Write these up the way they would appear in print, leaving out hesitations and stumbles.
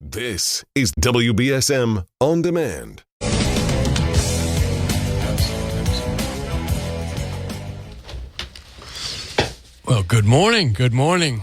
This is WBSM On Demand. Well, good morning. Good morning.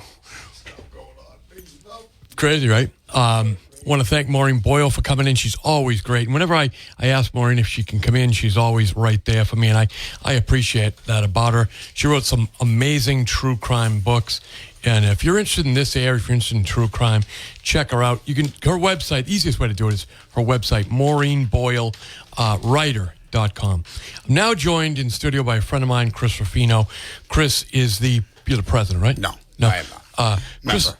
Crazy, right? Want to thank Maureen Boyle for coming in. She's always great. And whenever I ask Maureen if she can come in, she's always right there for me. And I appreciate that about her. She wrote some amazing true crime books. And if you're interested in this area, if you're interested in true crime, check her out. You can her website, the easiest way to do it is her website, MaureenBoyleWriter.com. I'm now joined in studio by a friend of mine, Chris Ruffino. Chris is you're the president, right? No, I am not. Chris, member.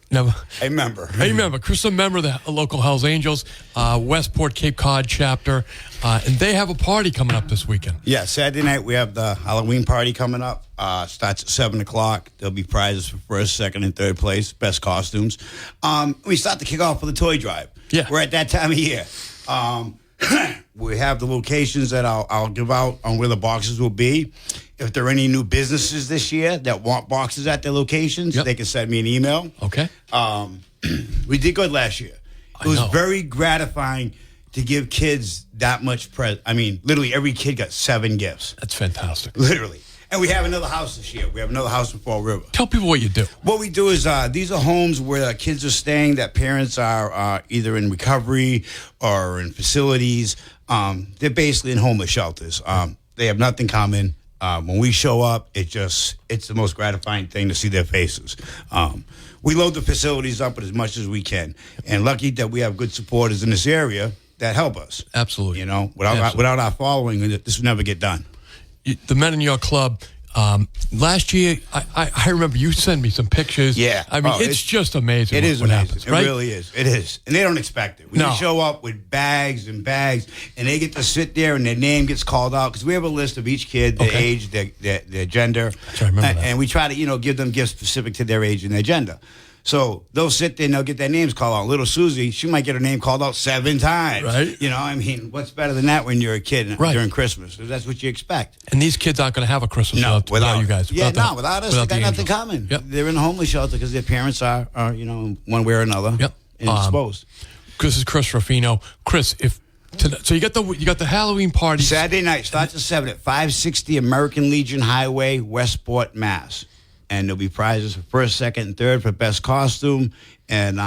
Never. A member. I remember. Chris is a member of the local Hells Angels, Westport Cape Cod chapter, and they have a party coming up this weekend. Yeah, Saturday night we have the Halloween party coming up. Starts at 7 o'clock. There'll be prizes for first, second, and third place, best costumes. We start to kick off with a toy drive. Yeah. We're at that time of year. We have the locations that I'll give out on where the boxes will be. If there are any new businesses this year that want boxes at their locations, they can send me an email. Okay. We did good last year. It was know. very gratifying to give kids that much present. I mean, literally every kid got 7 gifts. That's fantastic. Literally. And we have another house this year. We have another house in Fall River. Tell people what you do. What we do is these are homes where kids are staying that parents are either in recovery or in facilities. They're basically in homeless shelters. They have nothing common. When we show up, it's the most gratifying thing to see their faces. We load the facilities up as much as we can. And lucky that we have good supporters in this area that help us. Absolutely. You know, without our following, this would never get done. The men in your club, last year, I remember you sent me some pictures. Yeah. I mean, it's just amazing. It is what amazing. happens, It right? really is. It is. And they don't expect it. We show up with bags and bags, and they get to sit there, and their name gets called out, because we have a list of each kid, their age, their gender. I remember that. And we try to, give them gifts specific to their age and their gender. So they'll sit there and they'll get their names called out. Little Susie, she might get her name called out 7 times. Right. I mean, what's better than that when you're a kid during Christmas? That's what you expect. And these kids aren't going to have a Christmas without you guys. Without us, they got nothing common. Yep. They're in a homeless shelter because their parents are, one way or another, indisposed. This is Chris Ruffino. Chris, so you got the Halloween party Saturday night starts at 7 at 560 American Legion Highway, Westport, Mass. And there'll be prizes for first, second, and third for best costume. And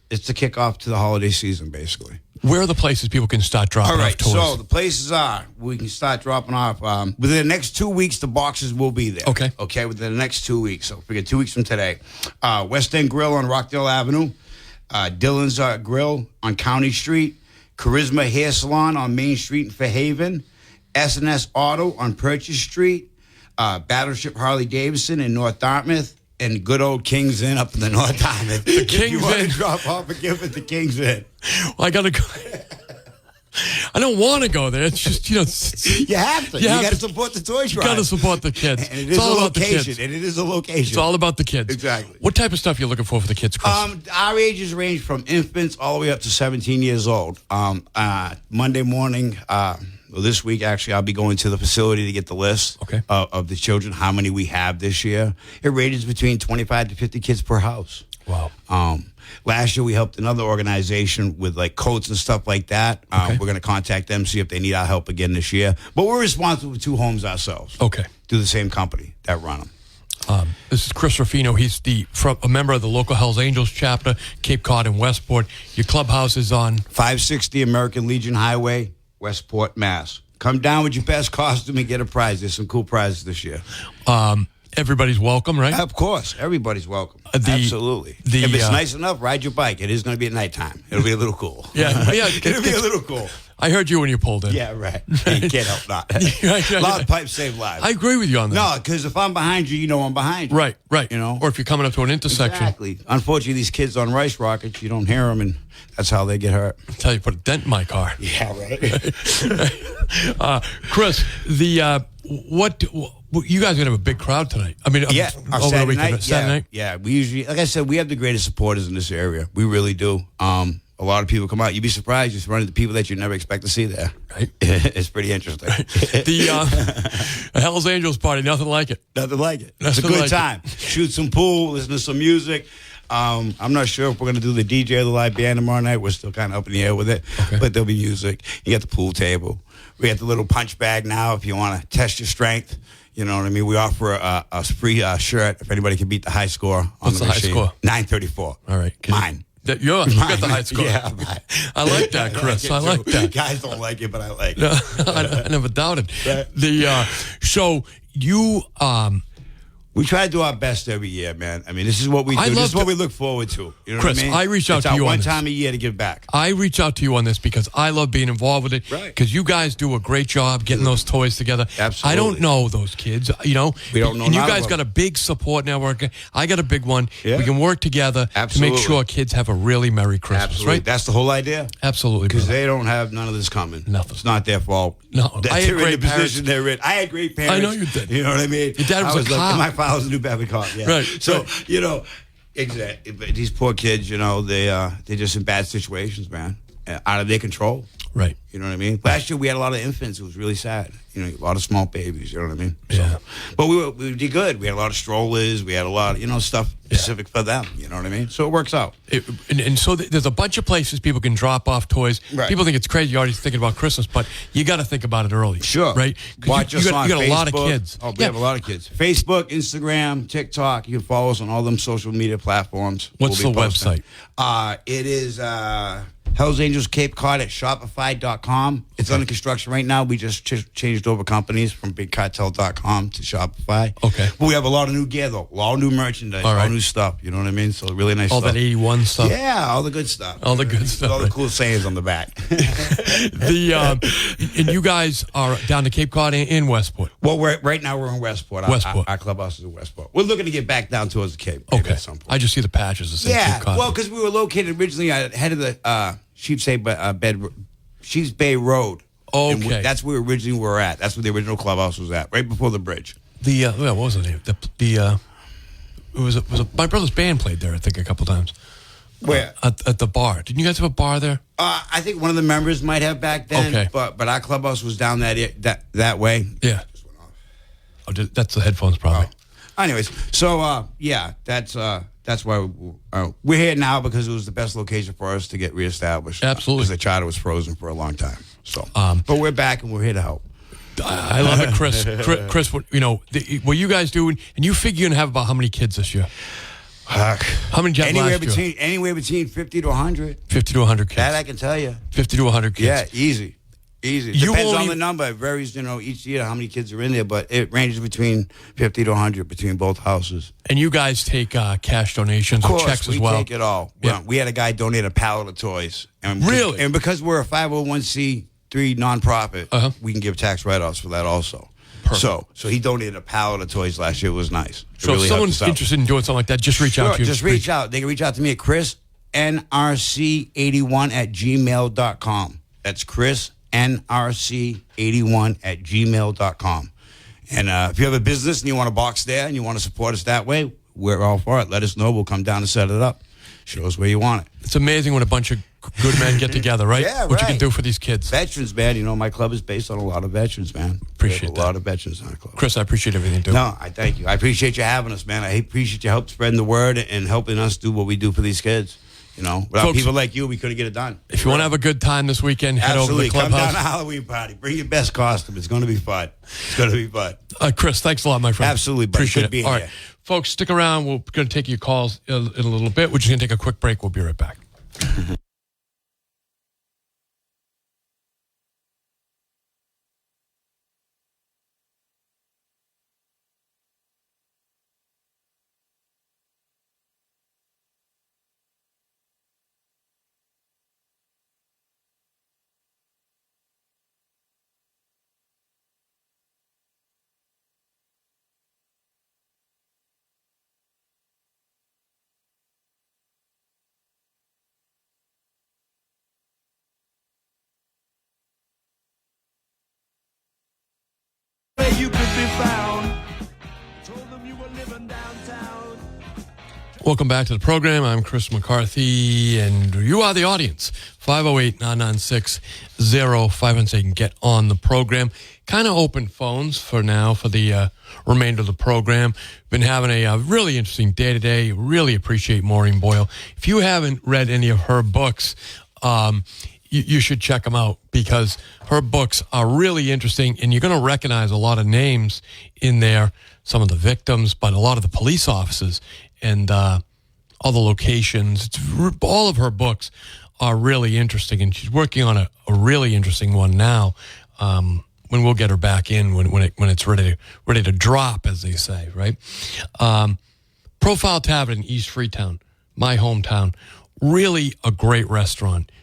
it's the kickoff to the holiday season, basically. Where are the places people can start dropping off toys? So the places we can start dropping off. Within the next 2 weeks, the boxes will be there. Okay, within the next 2 weeks. So figure 2 weeks from today. West End Grill on Rockdale Avenue. Dylan's Grill on County Street. Charisma Hair Salon on Main Street in Fairhaven. S&S Auto on Purchase Street. Battleship Harley Davidson in North Dartmouth, and good old King's Inn up in the North Dartmouth. The King's if you want Inn. to drop off a gift at the King's Inn. Well, I got to go. I don't want to go there. It's just, you have to. You got to support the toy drive. You got to support the kids. And it is a location. And it is a location. It's all about the kids. Exactly. What type of stuff are you looking for the kids, Chris? Our ages range from infants all the way up to 17 years old. Monday morning, this week, actually, I'll be going to the facility to get the list of the children, how many we have this year. It ranges between 25 to 50 kids per house. Wow. Last year, we helped another organization with like coats and stuff like that. We're going to contact them, see if they need our help again this year. But we're responsible for 2 homes ourselves. Okay. Through the same company that run them. This is Chris Ruffino. He's a member of the local Hells Angels chapter, Cape Cod and Westport. Your clubhouse is on 560 American Legion Highway, Westport, Mass. Come down with your best costume and get a prize. There's some cool prizes this year. Everybody's welcome, right? Of course. Everybody's welcome. Absolutely. If it's nice enough, ride your bike. It is going to be at nighttime. It'll be a little cool. Yeah. It'll be a little cool. I heard you when you pulled in. Yeah, right. You can't help not. Loud pipes save lives. I agree with you on that. No, because if I'm behind you, I'm behind you. Right. Or if you're coming up to an intersection. Exactly. Unfortunately, these kids on rice rockets, you don't hear them, and that's how they get hurt. That's how you put a dent in my car. Yeah, right. Chris, what you guys are going to have a big crowd tonight. I mean, our over Saturday the weekend. night. Saturday night? Yeah, we usually, like I said, we have the greatest supporters in this area. We really do. A lot of people come out. You'd be surprised just running into people that you never expect to see there. Right. It's pretty interesting. The Hells Angels party, nothing like it. Nothing like it. It's a good time. Shoot some pool, listen to some music. I'm not sure if we're going to do the DJ or the live band tomorrow night. We're still kind of up in the air with it. Okay. But there'll be music. You got the pool table. We got the little punch bag now if you want to test your strength. You know what I mean? We offer a free shirt if anybody can beat the high score on What's the machine. High score? 934. All right. Mine. You got the high score. Yeah, mine. I like that, Chris. I like that. Guys don't like it, but I like it. I never doubted. Right. So you we try to do our best every year, man. I mean, this is what we do. This is what we look forward to. You know Chris, what I mean? I reached out it's to you our on one this. time a year to give back. I reach out to you on this because I love being involved with it. Right. Because you guys do a great job getting those toys together. Absolutely. I don't know those kids, We don't know And you none of guys them. got a big support network. I got a big one. Yeah. We can work together to Absolutely. make sure kids have a really Merry Christmas, Absolutely. right? That's the whole idea. Absolutely. Because brother. they don't have none of this coming. Nothing. It's not their fault. No. That I had they're in great the parents. position they're in. I had great parents. I know you did. You know what I mean? Your dad was I a cop. My father was a New Bedford cop. Yeah. Right. So, exactly. But these poor kids, they're just in bad situations, man. Out of their control. Right. You know what I mean? Last year we had a lot of infants. It was really sad. A lot of small babies. You know what I mean? Yeah. But we did good. We had a lot of strollers. We had a lot of, stuff specific for them. You know what I mean? So it works out. And so there's a bunch of places people can drop off toys. Right. People think it's crazy. You're already thinking about Christmas, but you got to think about it early. Sure. Right? Watch us on you got Facebook. a lot of kids. Oh, we have a lot of kids. Facebook, Instagram, TikTok. You can follow us on all them social media platforms. What's the posting. website? It is Hells Angels Cape Cod at Shopify.com. It's under construction right now. We just changed over companies from BigCartel.com to Shopify. Okay. But we have a lot of new gear, though. A lot of new merchandise. All right. All new stuff. You know what I mean? So really nice All stuff. that 81 stuff. Yeah, all the good stuff. All the good stuff. All the cool sayings on the back. And you guys are down to Cape Cod and Westport. Well, right now we're in Westport. Westport. Our clubhouse is in Westport. We're looking to get back down towards the Cape. Maybe Okay. At some point. I just see the patches that say Yeah. Cape Cod. Well, because we were located originally ahead of the Sheep's Bay Road. And Okay. that's where originally we were at. That's where the original clubhouse was at, right before the bridge. What was the name? My brother's band played there, I think, a couple times. Where? At the bar. Didn't you guys have a bar there? I think one of the members might have back then. Okay. But our clubhouse was down that way. Yeah. Just went off. That's the headphones, probably. Anyways, so that's why we're here now, because it was the best location for us to get reestablished. Absolutely. Because the charter was frozen for a long time. So, but we're back and we're here to help. I love it, Chris. Chris, what you guys doing? And you figure you're gonna have about how many kids this year? How many did you have last year? Anywhere between 50 to 100. 50 to 100 kids. That I can tell you. 50 to 100 kids. Yeah, easy. Depends on the number. It varies, each year how many kids are in there, but it ranges between 50 to 100 between both houses. And you guys take cash donations Of or course, checks as well? We take it all. Yeah. We had a guy donate a pallet of toys. And Really? And because we're a 501c3 nonprofit, we can give tax write-offs for that also. Perfect. So he donated a pallet of toys last year. It was nice. It So really if helped someone's us out. interested in doing something like that, just reach out to you. Just reach out. They can reach out to me at chrisnrc81@gmail.com. That's chrisnrc81@gmail.com. And if you have a business and you want a box there and you want to support us that way, we're all for it. Let us know. We'll come down and set it up. Show us where you want it. It's amazing when a bunch of good men get together, right? Yeah, What you right. can do for these kids. Veterans, man. My club is based on a lot of veterans, man. Appreciate We have a lot of veterans in our club. Chris, I appreciate everything you do. No, I thank you. I appreciate you having us, man. I appreciate your help spreading the word and helping us do what we do for these kids. Without Folks, people like you, we couldn't get it done. If you want to have a good time this weekend, head Absolutely. over to the Come down clubhouse. to Halloween party. Bring your best costume. It's going to be fun. It's going to be fun. Chris, thanks a lot, my friend. Absolutely, buddy. Appreciate Good it. being All right, here. folks, stick around. We're going to take your calls in a little bit. We're just going to take a quick break. We'll be right back. You could be found. Told them you were living downtown. Welcome back to the program. I'm Chris McCarthy, and you are the audience. 508-996-05, so you can get on the program. Kind of open phones for now for the remainder of the program. Been having a really interesting day today. Really appreciate Maureen Boyle. If you haven't read any of her books, you should check them out because her books are really interesting, and you're going to recognize a lot of names in there, some of the victims, but a lot of the police officers and all the locations. All of her books are really interesting, and she's working on a really interesting one now. When we'll get her back in when it's ready to drop, as they say, right? Profile Tavern in East Freetown, my hometown, really a great restaurant,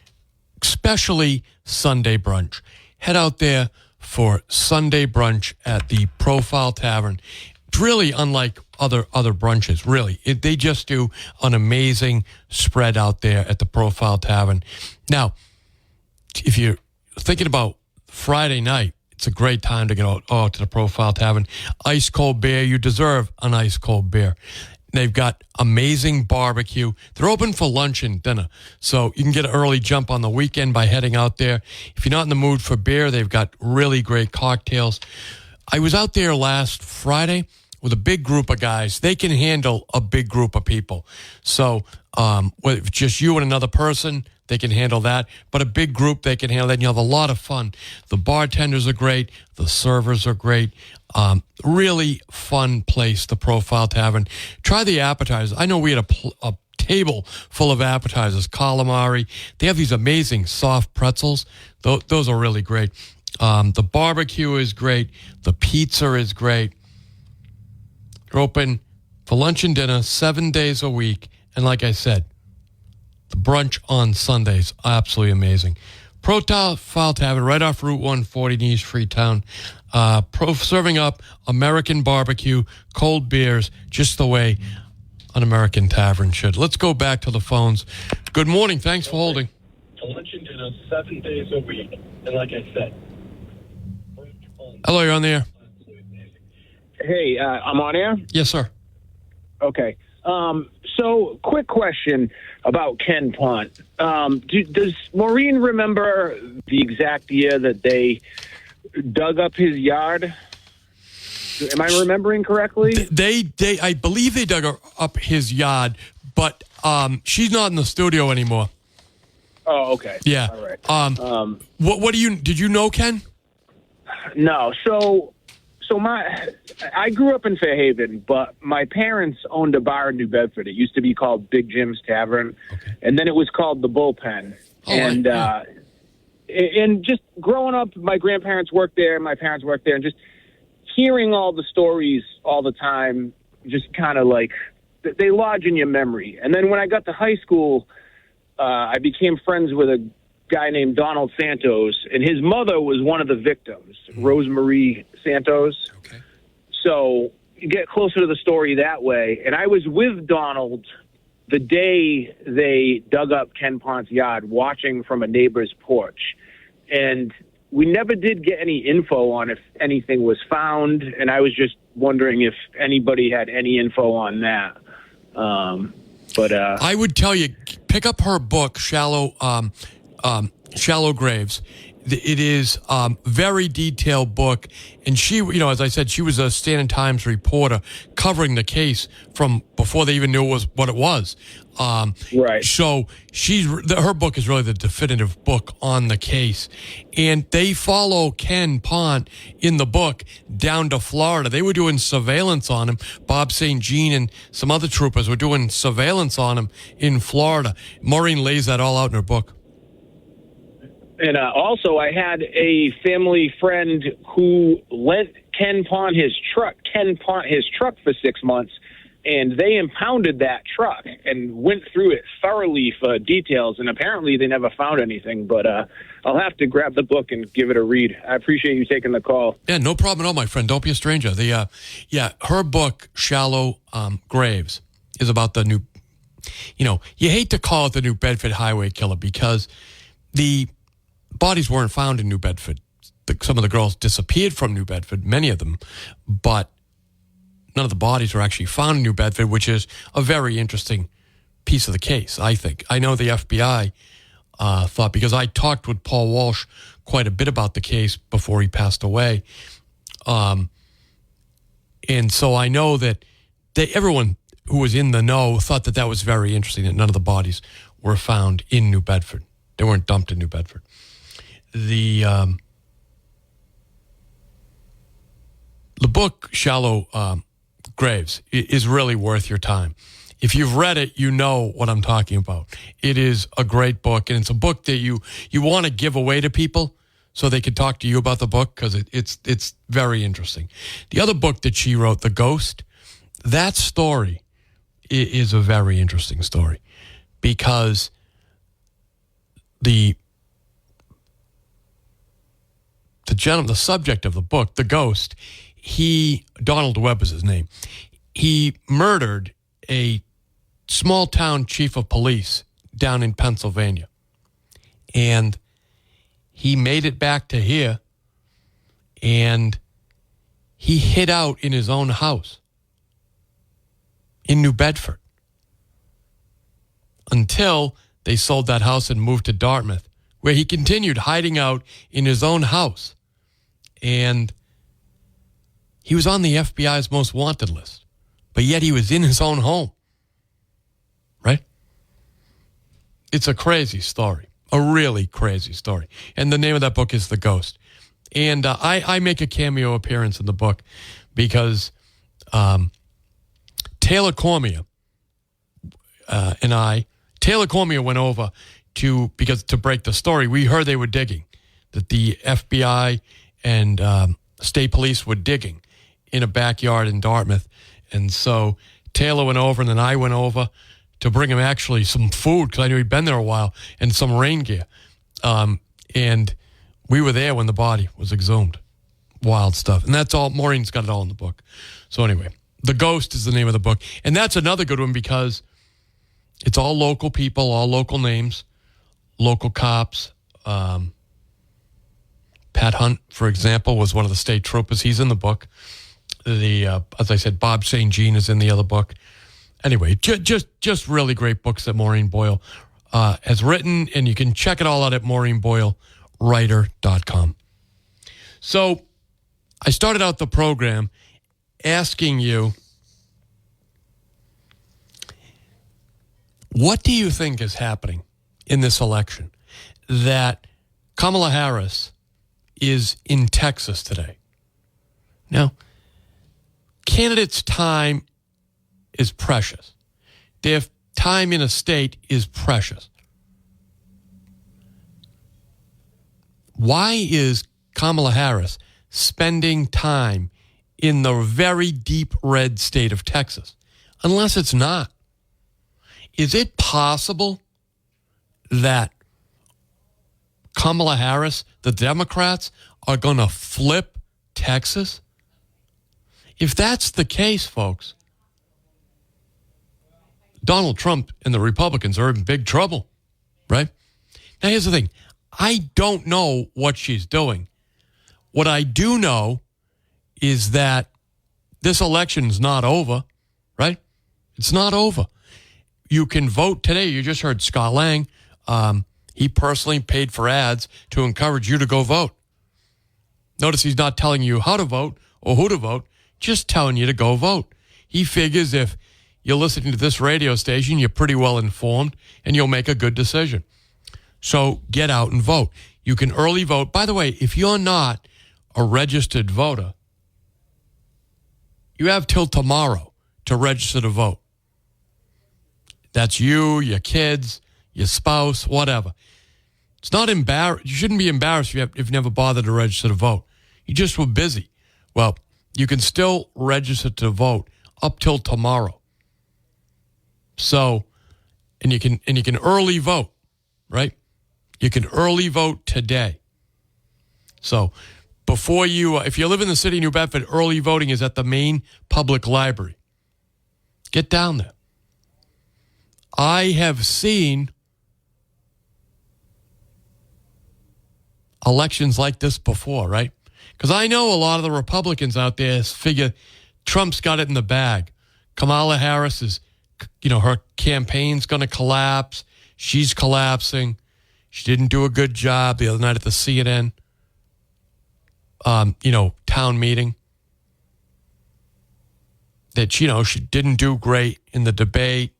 especially Sunday brunch. Head out there for Sunday brunch at the Profile Tavern. It's really unlike other brunches, really. They just do an amazing spread out there at the Profile Tavern. Now, if you're thinking about Friday night, it's a great time to get out to the Profile Tavern. Ice cold beer. You deserve an ice cold beer. They've got amazing barbecue. They're open for lunch and dinner, so you can get an early jump on the weekend by heading out there. If you're not in the mood for beer, they've got really great cocktails. I was out there last Friday with a big group of guys. They can handle a big group of people. So with just you and another person, they can handle that. But a big group, they can handle that. And you have a lot of fun. The bartenders are great. The servers are great. Really fun place, the Profile Tavern. Try the appetizers. I know we had a table full of appetizers, calamari. They have these amazing soft pretzels. Those are really great. The barbecue is great. The pizza is great. They're open for lunch and dinner 7 days a week. And like I said, the brunch on Sundays, absolutely amazing. Profile Tavern, right off Route 140 in East Freetown. Serving up American barbecue, cold beers, just the way an American tavern should. Let's go back to the phones. Good morning. Thanks for holding. For lunch and dinner 7 days a week. And like I said. Hello, you're on the air. Hey, I'm on air? Yes, sir. Okay. So, quick question about Ken Pont. Does Maureen remember the exact year that they dug up his yard? Am I remembering correctly? I believe they dug up his yard, but she's not in the studio anymore. Oh, okay. Yeah. All right. Did you know Ken? No. So I grew up in Fairhaven, but my parents owned a bar in New Bedford. It used to be called Big Jim's Tavern, okay. And then it was called the Bullpen. Oh, and and just growing up, my grandparents worked there, my parents worked there, and just hearing all the stories all the time, just kind of like they lodge in your memory. And then when I got to high school, I became friends with a guy named Donald Santos, and his mother was one of the victims, Rosemarie Santos. Okay. So you get closer to the story that way. And I was with Donald the day they dug up Ken Pont's yard, watching from a neighbor's porch. And we never did get any info on if anything was found, and I was just wondering if anybody had any info on that. But I would tell you, pick up her book, Shallow Graves. It is very detailed book, and she, as I said, she was a Standard Times reporter covering the case from before they even knew what it was. Right. So her book is really the definitive book on the case, and they follow Ken Pont in the book down to Florida. They were doing surveillance on him. Bob St. Jean and some other troopers were doing surveillance on him in Florida. Maureen lays that all out in her book. And also, I had a family friend who lent Ken Pont his truck for 6 months, and they impounded that truck and went through it thoroughly for details, and apparently they never found anything. But I'll have to grab the book and give it a read. I appreciate you taking the call. Yeah, no problem at all, my friend. Don't be a stranger. Her book, Shallow Graves, is about the new, you hate to call it the New Bedford Highway Killer because the bodies weren't found in New Bedford. Some of the girls disappeared from New Bedford, many of them, but none of the bodies were actually found in New Bedford, which is a very interesting piece of the case, I think. I know the FBI thought, because I talked with Paul Walsh quite a bit about the case before he passed away. And so I know that everyone who was in the know thought that was very interesting, that none of the bodies were found in New Bedford. They weren't dumped in New Bedford. The book, Shallow Graves, is really worth your time. If you've read it, you know what I'm talking about. It is a great book, and it's a book that you want to give away to people so they can talk to you about the book, because it's very interesting. The other book that she wrote, The Ghost, that story is a very interesting story, because the subject of the book, The Ghost, Donald Webb was his name. He murdered a small town chief of police down in Pennsylvania. And he made it back to here, and he hid out in his own house in New Bedford until they sold that house and moved to Dartmouth, where he continued hiding out in his own house. And he was on the FBI's most wanted list, but yet he was in his own home, right? It's a crazy story, a really crazy story. And the name of that book is The Ghost. And I make a cameo appearance in the book because Taylor Cormier Taylor Cormier went over to break the story. We heard they were digging, that the FBI and state police were digging in a backyard in Dartmouth. And so Taylor went over, and then I went over to bring him actually some food, because I knew he'd been there a while, and some rain gear. And we were there when the body was exhumed. Wild stuff. And that's all. Maureen's got it all in the book. So anyway, The Ghost is the name of the book. And that's another good one, because it's all local people, all local names, local cops. Pat Hunt, for example, was one of the state troopers. He's in the book. As I said, Bob St. Jean is in the other book. Anyway, just really great books that Maureen Boyle has written, and you can check it all out at MaureenBoyleWriter.com. So I started out the program asking you, what do you think is happening in this election that Kamala Harris is in Texas today? Now, candidates' time is precious. Their time in a state is precious. Why is Kamala Harris spending time in the very deep red state of Texas? Unless it's not. Is it possible that Kamala Harris, the Democrats, are going to flip Texas? If that's the case, folks, Donald Trump and the Republicans are in big trouble, right? Now, here's the thing. I don't know what she's doing. What I do know is that this election is not over, right? It's not over. You can vote today. You just heard Scott Lang. He personally paid for ads to encourage you to go vote. Notice he's not telling you how to vote or who to vote, just telling you to go vote. He figures if you're listening to this radio station, you're pretty well informed, and you'll make a good decision. So get out and vote. You can early vote. By the way, if you're not a registered voter, you have till tomorrow to register to vote. That's you, your kids, your spouse, whatever. It's not embarrassed. You shouldn't be embarrassed if you've never bothered to register to vote. You just were busy. Well, you can still register to vote up till tomorrow. So, and you can early vote, right? You can early vote today. So, before if you live in the city of New Bedford, early voting is at the main public library. Get down there. I have seen elections like this before, right? Because I know a lot of the Republicans out there figure Trump's got it in the bag. Kamala Harris is, her campaign's going to collapse. She's collapsing. She didn't do a good job the other night at the CNN, town meeting. That, she didn't do great in the debate.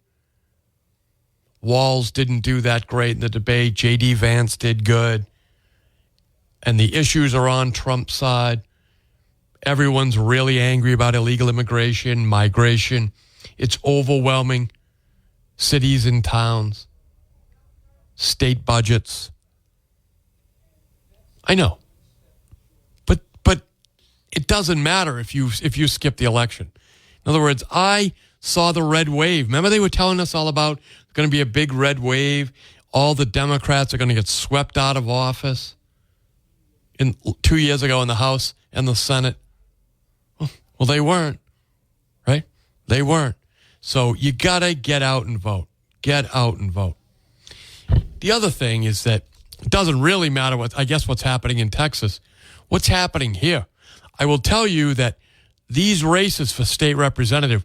Walz didn't do that great in the debate. J.D. Vance did good. And the issues are on Trump's side. Everyone's really angry about illegal immigration, migration. It's overwhelming cities and towns, state budgets. I know. But it doesn't matter if you skip the election. In other words, I saw the red wave. Remember they were telling us all about it's going to be a big red wave. All the Democrats are going to get swept out of office 2 years ago in the House and the Senate. Well, they weren't, right? They weren't. So you got to get out and vote. Get out and vote. The other thing is that it doesn't really matter what's happening in Texas. What's happening here? I will tell you that these races for state representative,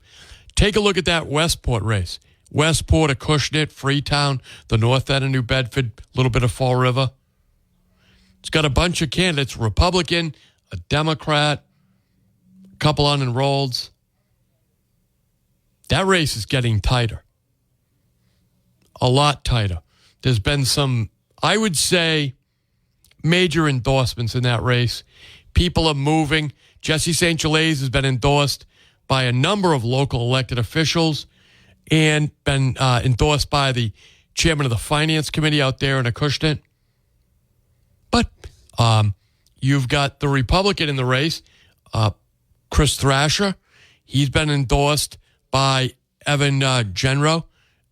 take a look at that Westport race. Westport, Acushnet, Freetown, the north end of New Bedford, a little bit of Fall River. It's got a bunch of candidates, Republican, a Democrat, a couple unenrolleds. That race is getting tighter. A lot tighter. There's been some, I would say, major endorsements in that race. People are moving. Jesse St. Gelais has been endorsed by a number of local elected officials and been endorsed by the chairman of the finance committee out there in Acushnet. But you've got the Republican in the race, Chris Thrasher. He's been endorsed by Evan Genro.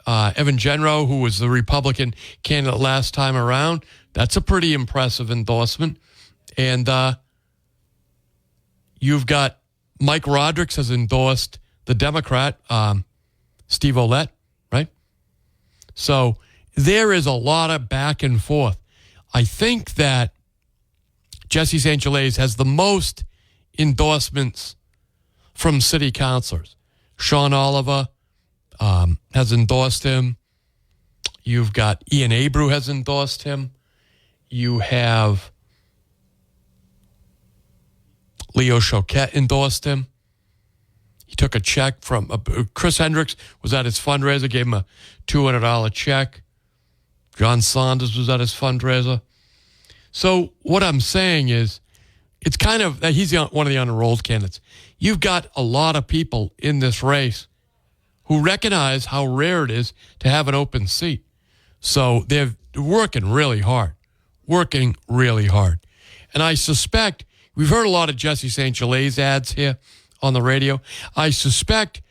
Evan Genro, who was the Republican candidate last time around. That's a pretty impressive endorsement. And you've got Mike Rodrigues has endorsed the Democrat, Steve Ouellette, right? So there is a lot of back and forth. I think that Jesse St. Gelais has the most endorsements from city councilors. Sean Oliver has endorsed him. You've got Ian Abreu has endorsed him. You have Leo Choquette endorsed him. He took a check from Chris Hendricks was at his fundraiser, gave him a $200 check. John Saunders was at his fundraiser. So what I'm saying is, it's kind of that he's one of the unenrolled candidates. You've got a lot of people in this race who recognize how rare it is to have an open seat. So they're working really hard. And I suspect, we've heard a lot of Jesse St. Gelais ads here on the radio. I suspect,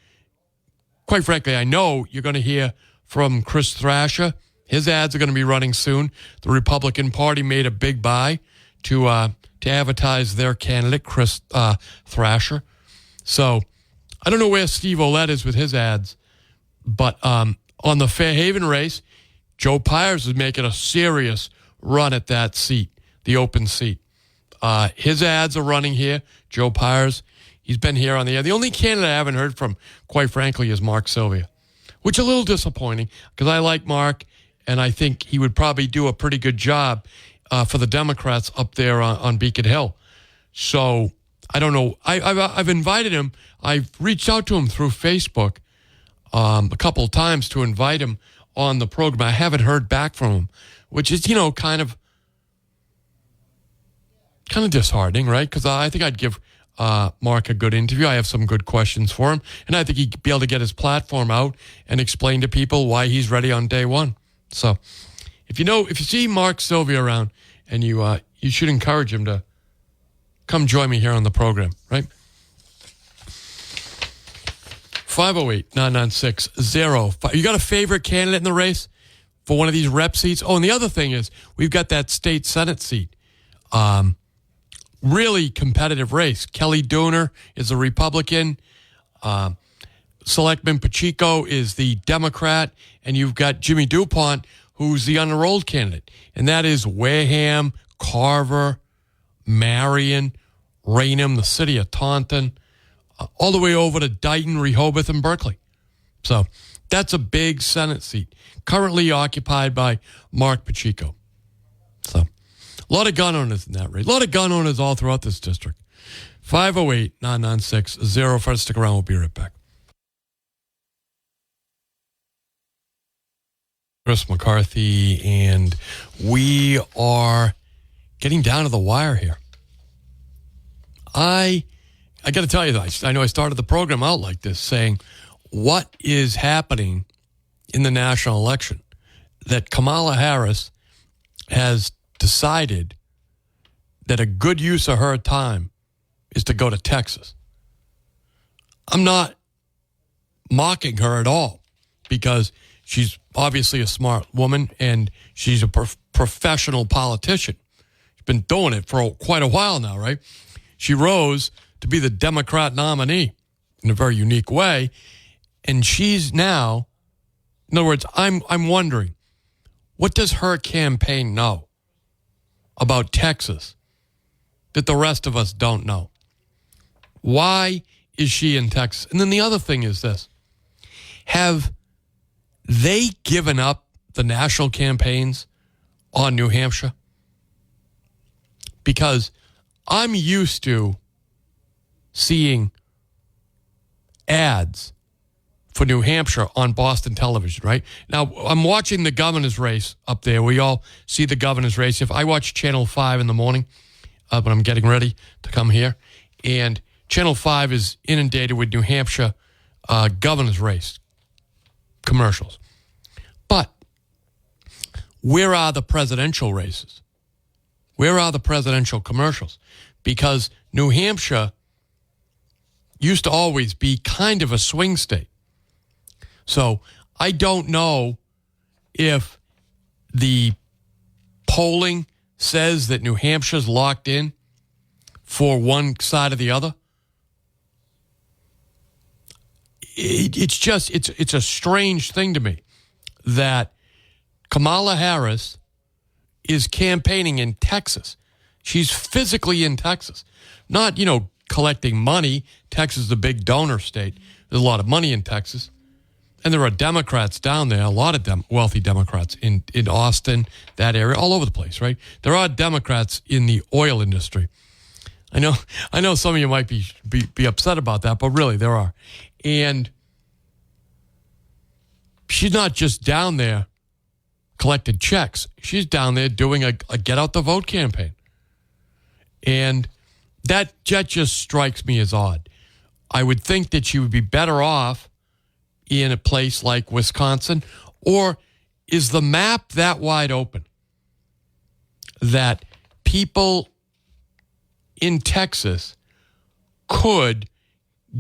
quite frankly, I know you're going to hear from Chris Thrasher. His ads are going to be running soon. The Republican Party made a big buy to advertise their candidate, Chris Thrasher. So I don't know where Steve Ouellette is with his ads, but on the Fairhaven race, Joe Pyers is making a serious run at that seat, the open seat. His ads are running here. Joe Pyers, he's been here on the air. The only candidate I haven't heard from, quite frankly, is Mark Sylvia, which is a little disappointing because I like Mark, and I think he would probably do a pretty good job for the Democrats up there on Beacon Hill. So I don't know. I've invited him. I've reached out to him through Facebook a couple of times to invite him on the program. I haven't heard back from him, which is, kind of disheartening, right? Because I think I'd give Mark a good interview. I have some good questions for him, and I think he'd be able to get his platform out and explain to people why he's ready on day one. So if you see Mark Sylvia around, and you should encourage him to come join me here on the program, right? 508-996-05. You got a favorite candidate in the race for one of these rep seats? Oh, and the other thing is, we've got that state Senate seat. Really competitive race. Kelly Dooner is a Republican. Selectman Pacheco is the Democrat. And you've got Jimmy DuPont, who's the unenrolled candidate. And that is Wareham, Carver, Marion, Raynham, the city of Taunton. all the way over to Dayton, Rehoboth, and Berkeley. So that's a big Senate seat, currently occupied by Mark Pacheco. So a lot of gun owners in that race. A lot of gun owners all throughout this district. 508-996-05. Stick around. We'll be right back. Chris McCarthy, and we are getting down to the wire here. I got to tell you, I know I started the program out like this, saying what is happening in the national election, that Kamala Harris has decided that a good use of her time is to go to Texas. I'm not mocking her at all, because she's obviously a smart woman and she's a professional politician. She's been doing it for quite a while now, right? She rose to be the Democrat nominee in a very unique way, and she's now, in other words, I'm wondering, what does her campaign know about Texas that the rest of us don't know? Why is she in Texas? And then the other thing is this. Have they given up the national campaigns on New Hampshire? Because I'm used to seeing ads for New Hampshire on Boston television, right? Now, I'm watching the governor's race up there. We all see the governor's race. If I watch Channel 5 in the morning, when I'm getting ready to come here, and Channel 5 is inundated with New Hampshire governor's race commercials. But where are the presidential races? Where are the presidential commercials? Because New Hampshire used to always be kind of a swing state. So I don't know if the polling says that New Hampshire's locked in for one side or the other. It's a strange thing to me that Kamala Harris is campaigning in Texas. She's physically in Texas, not, collecting money. Texas is a big donor state. There's a lot of money in Texas. And there are Democrats down there, a lot of wealthy Democrats in Austin, that area, all over the place, right? There are Democrats in the oil industry. I know some of you might be upset about that, but really there are. And she's not just down there collecting checks. She's down there doing a get out the vote campaign. And that just strikes me as odd. I would think that she would be better off in a place like Wisconsin, or is the map that wide open that people in Texas could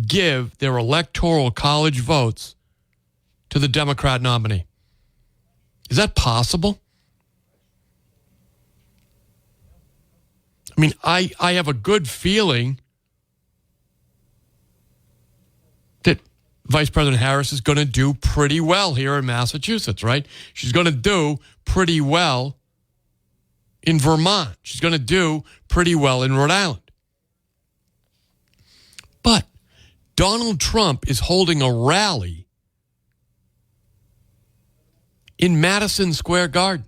give their electoral college votes to the Democrat nominee? Is that possible? I mean, I have a good feeling that Vice President Harris is going to do pretty well here in Massachusetts, right? She's going to do pretty well in Vermont. She's going to do pretty well in Rhode Island. But Donald Trump is holding a rally in Madison Square Garden.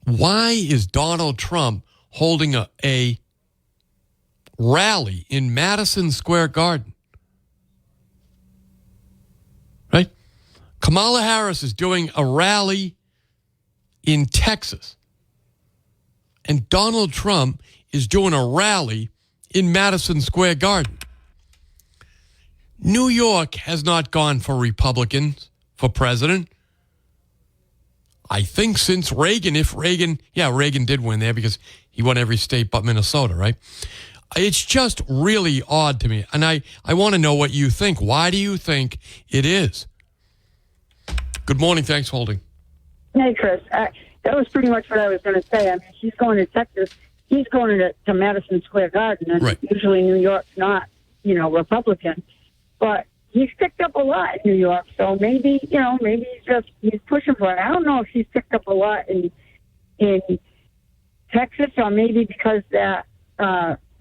Why is Donald Trump holding a rally in Madison Square Garden? Right? Kamala Harris is doing a rally in Texas. And Donald Trump is doing a rally in Madison Square Garden. New York has not gone for Republicans for president, I think, since Reagan. Reagan did win there because he won every state but Minnesota, right? It's just really odd to me. And I want to know what you think. Why do you think it is? Good morning. Thanks for holding. Hey, Chris. That was pretty much what I was going to say. I mean, she's going to Texas. He's going to Madison Square Garden. And right. Usually New York's not, Republican. But he's picked up a lot in New York. So maybe he's pushing for it. I don't know if he's picked up a lot in Texas, or maybe because that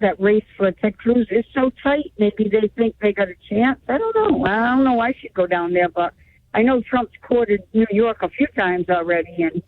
that race for Ted Cruz is so tight. Maybe they think they got a chance. I don't know. I don't know why she'd go down there, but I know Trump's courted New York a few times already, and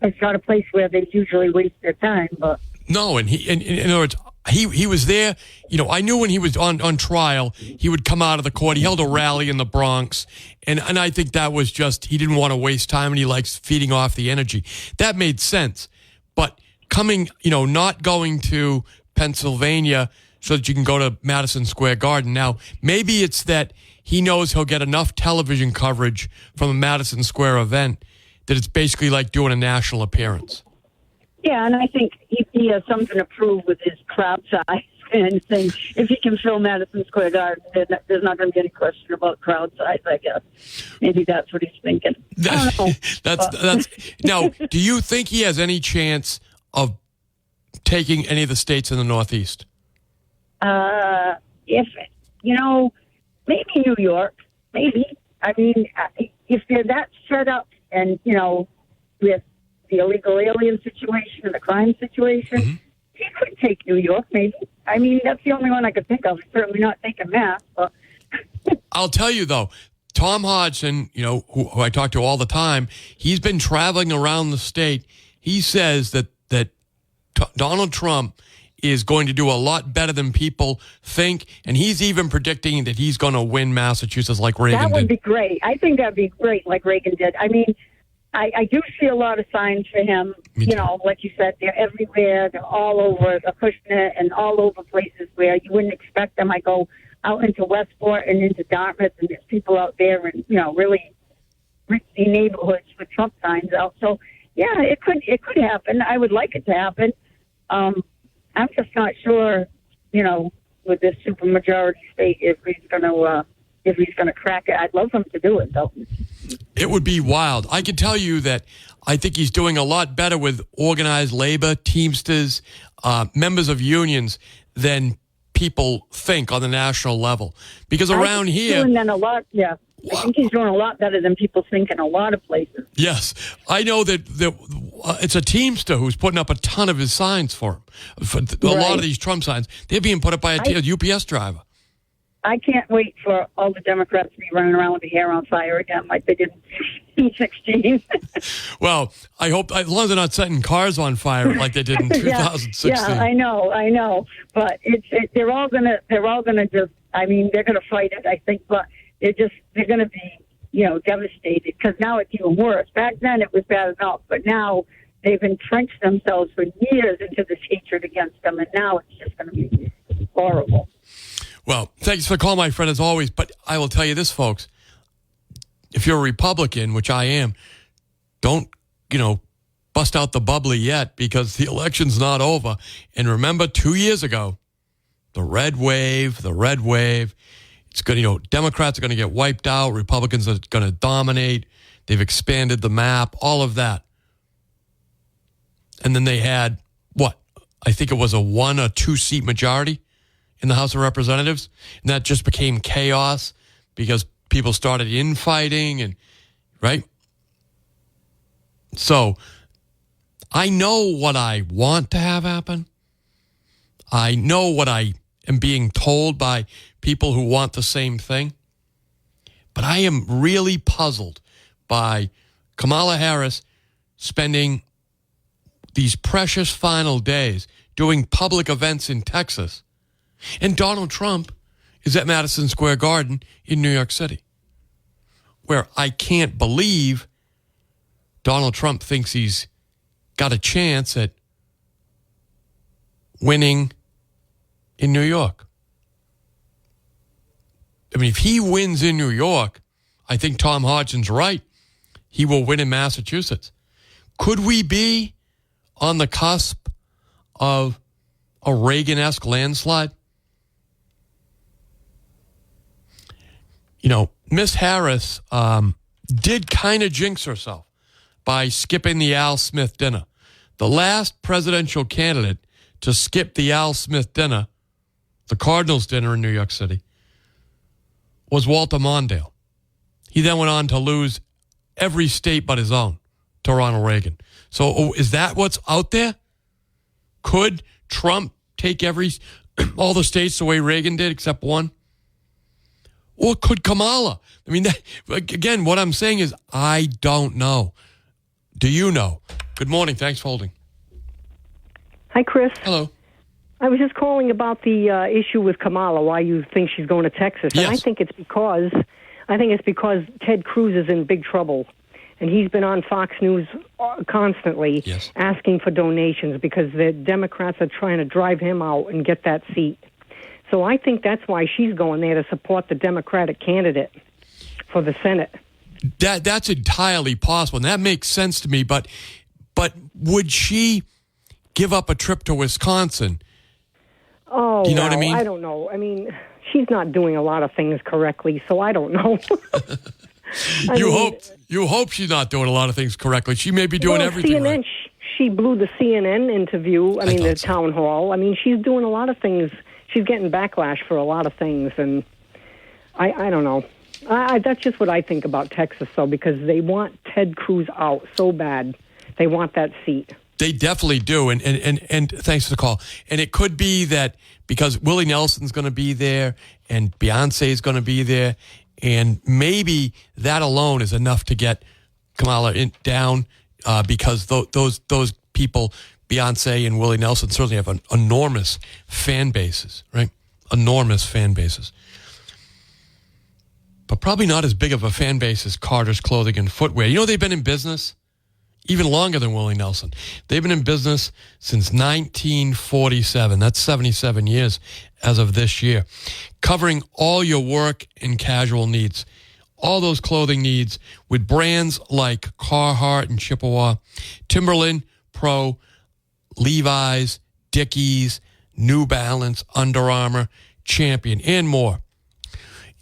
it's not a place where they usually waste their time. But no, and in other words, he was there. You know, I knew when he was on trial, he would come out of the court. He held a rally in the Bronx, and I think that was just, he didn't want to waste time, and he likes feeding off the energy. That made sense. But coming, not going to Pennsylvania so that you can go to Madison Square Garden. Now, maybe it's that he knows he'll get enough television coverage from a Madison Square event that it's basically like doing a national appearance. Yeah, and I think he has something to prove with his crowd size and saying if he can fill Madison Square Garden, then there's not going to be any question about crowd size, I guess. Maybe that's what he's thinking. I don't know. That's now, do you think he has any chance of taking any of the states in the Northeast? Maybe New York, maybe. I mean, if they're that set up and, with the illegal alien situation and the crime situation, he could take New York, maybe. I mean, that's the only one I could think of. Certainly not taking Mass. But I'll tell you, though, Tom Hodgson, who I talk to all the time, he's been traveling around the state. He says that Donald Trump is going to do a lot better than people think, and he's even predicting that he's going to win Massachusetts like Reagan did. That would be great. I think that would be great like Reagan did. I mean, I do see a lot of signs for him. Like you said, they're everywhere. They're all over Acushnet and all over places where you wouldn't expect them. I go out into Westport and into Dartmouth, and there's people out there in, really ritzy neighborhoods with Trump signs out. So, yeah, it could happen. I would like it to happen. I'm just not sure, with this supermajority state, if he's going to crack it. I'd love him to do it, though. It would be wild. I can tell you that I think he's doing a lot better with organized labor, Teamsters, members of unions than people think on the national level. Because around here, doing a lot, yeah. Wow. I think he's doing a lot better than people think in a lot of places. Yes. I know that it's a Teamster who's putting up a ton of his signs for him. A lot of these Trump signs, they're being put up by a UPS driver. I can't wait for all the Democrats to be running around with the hair on fire again like they did in 2016. Well, I hope, as long as they're not setting cars on fire like they did in 2016. Yeah, I know. But they're all gonna just, I mean, they're gonna fight it, I think, but they're going to be, devastated because now it's even worse. Back then it was bad enough, but now they've entrenched themselves for years into this hatred against them, and now it's just going to be horrible. Well, thanks for the call, my friend, as always. But I will tell you this, folks. If you're a Republican, which I am, don't, bust out the bubbly yet because the election's not over. And remember, 2 years ago, the red wave, it's going Democrats are going to get wiped out. Republicans are going to dominate. They've expanded the map, all of that. And then they had, I think it was a 1 or 2 seat majority in the House of Representatives. And that just became chaos because people started infighting right? So I know what I want to have happen. I know what I am being told by people who want the same thing. But I am really puzzled by Kamala Harris spending these precious final days doing public events in Texas, and Donald Trump is at Madison Square Garden in New York City, where I can't believe Donald Trump thinks he's got a chance at winning in New York. I mean, if he wins in New York, I think Tom Hodgson's right. He will win in Massachusetts. Could we be on the cusp of a Reagan-esque landslide? Miss Harris did kind of jinx herself by skipping the Al Smith dinner. The last presidential candidate to skip the Al Smith dinner, the Cardinals dinner in New York City, was Walter Mondale. He then went on to lose every state but his own to Ronald Reagan. So is that what's out there? Could Trump take all the states the way Reagan did except one? Or could Kamala? I mean, again, what I'm saying is I don't know. Do you know? Good morning. Thanks for holding. Hi, Chris. Hello. I was just calling about the issue with Kamala, why you think she's going to Texas. Yes. And I think it's because Ted Cruz is in big trouble. And he's been on Fox News constantly asking for donations because the Democrats are trying to drive him out and get that seat. So I think that's why she's going there, to support the Democratic candidate for the Senate. That's entirely possible, and that makes sense to me. But would she give up a trip to Wisconsin? Oh, do you know what I mean? I don't know. I mean, she's not doing a lot of things correctly, so I don't know. You hope she's not doing a lot of things correctly. She may be doing everything CNN, right. She blew the CNN interview. I mean, the town hall. I mean, she's doing a lot of things. She's getting backlash for a lot of things, and I don't know. That's just what I think about Texas, though, because they want Ted Cruz out so bad. They want that seat. They definitely do, and thanks for the call. And it could be that because Willie Nelson's going to be there and Beyonce is going to be there, and maybe that alone is enough to get Kamala down because those people, Beyonce and Willie Nelson, certainly have enormous fan bases, right? Enormous fan bases. But probably not as big of a fan base as Carter's Clothing and Footwear. You know, they've been in business even longer than Willie Nelson. They've been in business since 1947. That's 77 years as of this year, covering all your work and casual needs, all those clothing needs with brands like Carhartt and Chippewa, Timberland, Pro, Levi's, Dickies, New Balance, Under Armour, Champion, and more.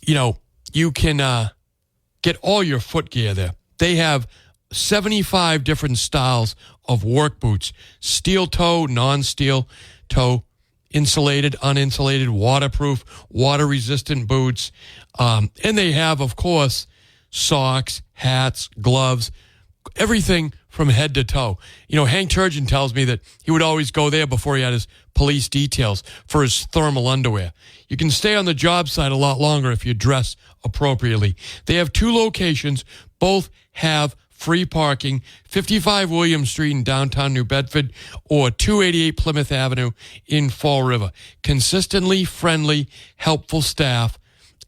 You know, you can get all your foot gear there. They have 75 different styles of work boots: steel toe, non-steel toe, insulated, uninsulated, waterproof, water-resistant boots. And they have, of course, socks, hats, gloves, everything from head to toe. You know, Hank Turgeon tells me that he would always go there before he had his police details for his thermal underwear. You can stay on the job site a lot longer if you dress appropriately. They have 2 locations. Both have free parking: 55 William Street in downtown New Bedford or 288 Plymouth Avenue in Fall River. Consistently friendly, helpful staff,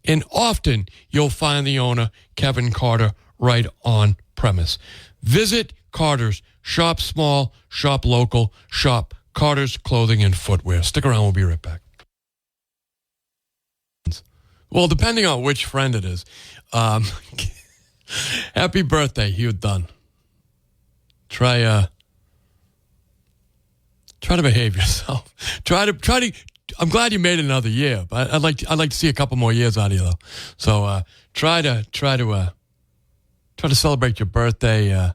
and often you'll find the owner, Kevin Carter, right on premise. Visit Carter's. Shop small, shop local, shop Carter's Clothing and Footwear. Stick around, we'll be right back. Well, depending on which friend it is. Happy birthday, Hugh Dunn. Try to behave yourself. Try to. I'm glad you made it another year, but I'd like to see a couple more years out of you, though. So try to celebrate your birthday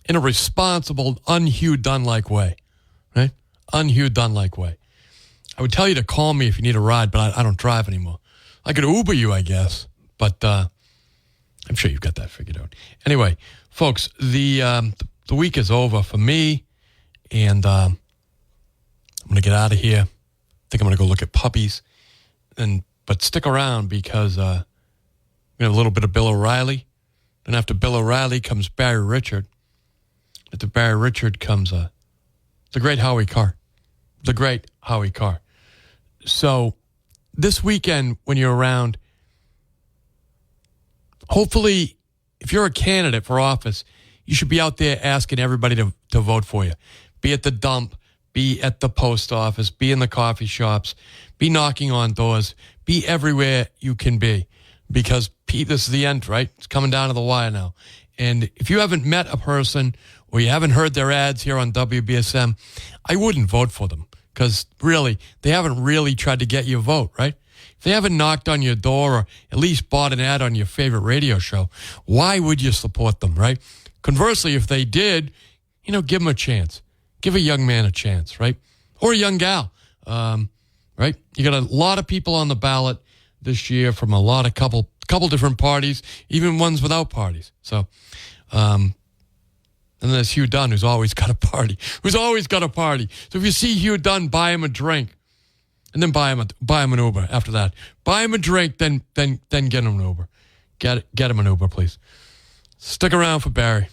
in a responsible, un-Hugh Dunn-like way, right? Un-Hugh Dunn-like way. I would tell you to call me if you need a ride, but I don't drive anymore. I could Uber you, I guess, but I'm sure you've got that figured out. Anyway, folks, the week is over for me, and I'm going to get out of here. I think I'm going to go look at puppies, but stick around because we have a little bit of Bill O'Reilly. Then after Bill O'Reilly comes Barry Richard. After Barry Richard comes the great Howie Carr. The great Howie Carr. So this weekend when you're around, hopefully, if you're a candidate for office, you should be out there asking everybody to vote for you. Be at the dump, be at the post office, be in the coffee shops, be knocking on doors, be everywhere you can be. Because this is the end, right? It's coming down to the wire now. And if you haven't met a person or you haven't heard their ads here on WBSM, I wouldn't vote for them. Because really, they haven't really tried to get you a vote, right? If they haven't knocked on your door or at least bought an ad on your favorite radio show, why would you support them, right? Conversely, if they did, give them a chance. Give a young man a chance, right? Or a young gal, right? You got a lot of people on the ballot this year from a couple different parties, even ones without parties. So And then there's Hugh Dunn, who's always got a party. So if you see Hugh Dunn, buy him a drink. And then buy him an Uber after that. Buy him a drink, then get him an Uber. Get him an Uber, please. Stick around for Barry.